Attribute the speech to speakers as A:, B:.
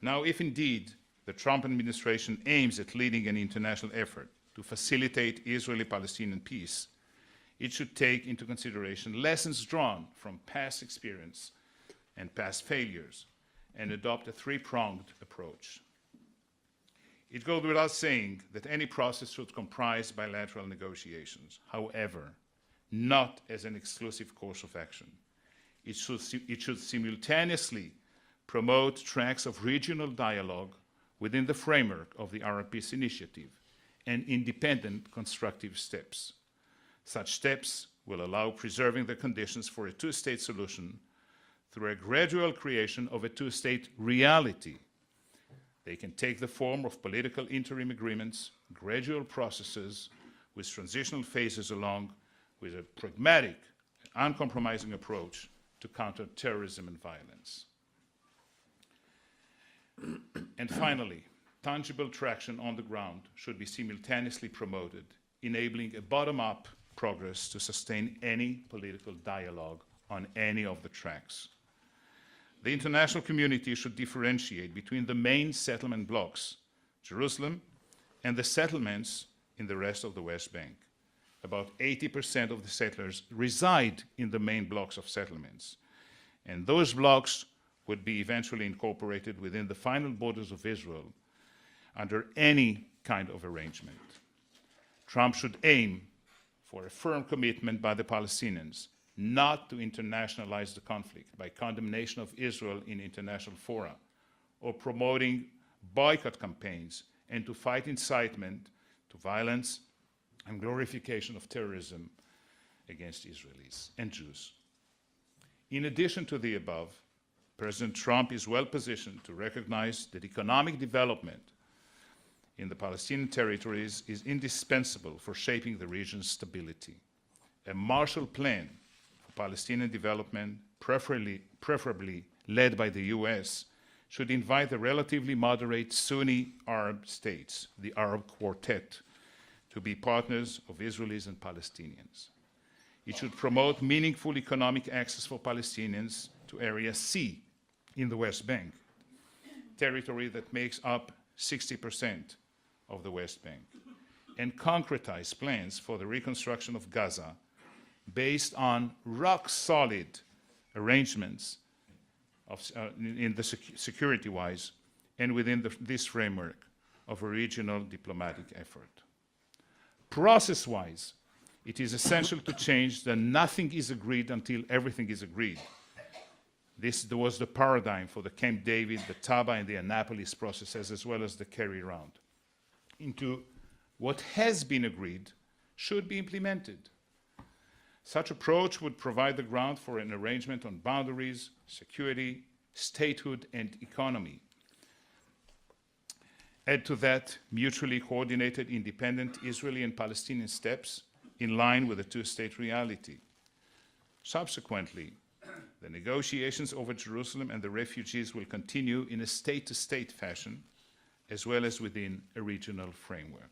A: Now, if indeed the Trump administration aims at leading an international effort to facilitate Israeli-Palestinian peace, it should take into consideration lessons drawn from past experience and past failures and adopt a three-pronged approach. It goes without saying that any process should comprise bilateral negotiations. However, not as an exclusive course of action. It should simultaneously promote tracks of regional dialogue within the framework of the Arab Peace Initiative and independent constructive steps. Such steps will allow preserving the conditions for a two-state solution through a gradual creation of a two-state reality. They can take the form of political interim agreements, gradual processes with transitional phases along with a pragmatic, uncompromising approach to counter terrorism and violence. And finally, tangible traction on the ground should be simultaneously promoted, enabling a bottom-up progress to sustain any political dialogue on any of the tracks. The international community should differentiate between the main settlement blocks, Jerusalem, and the settlements in the rest of the West Bank. About 80% of the settlers reside in the main blocks of settlements, and those blocks would be eventually incorporated within the final borders of Israel under any kind of arrangement. Trump should aim for a firm commitment by the Palestinians not to internationalize the conflict by condemnation of Israel in international fora or promoting boycott campaigns and to fight incitement to violence and glorification of terrorism against Israelis and Jews. In addition to the above, President Trump is well positioned to recognize that economic development in the Palestinian territories is indispensable for shaping the region's stability. A Marshall Plan for Palestinian development, preferably led by the US, should invite the relatively moderate Sunni Arab states, the Arab Quartet, to be partners of Israelis and Palestinians. It should promote meaningful economic access for Palestinians to Area C in the West Bank, territory that makes up 60% of the West Bank, and concretize plans for the reconstruction of Gaza based on rock-solid arrangements in the security-wise and within this framework of a regional diplomatic effort. Process-wise, it is essential to change that nothing is agreed until everything is agreed. This was the paradigm for the Camp David, the Taba, and the Annapolis processes, as well as the Kerry Round. Into what has been agreed should be implemented. Such approach would provide the ground for an arrangement on boundaries, security, statehood, and economy. Add to that mutually coordinated independent Israeli and Palestinian steps in line with the two-state reality. Subsequently, the negotiations over Jerusalem and the refugees will continue in a state-to-state fashion, as well as within a regional framework.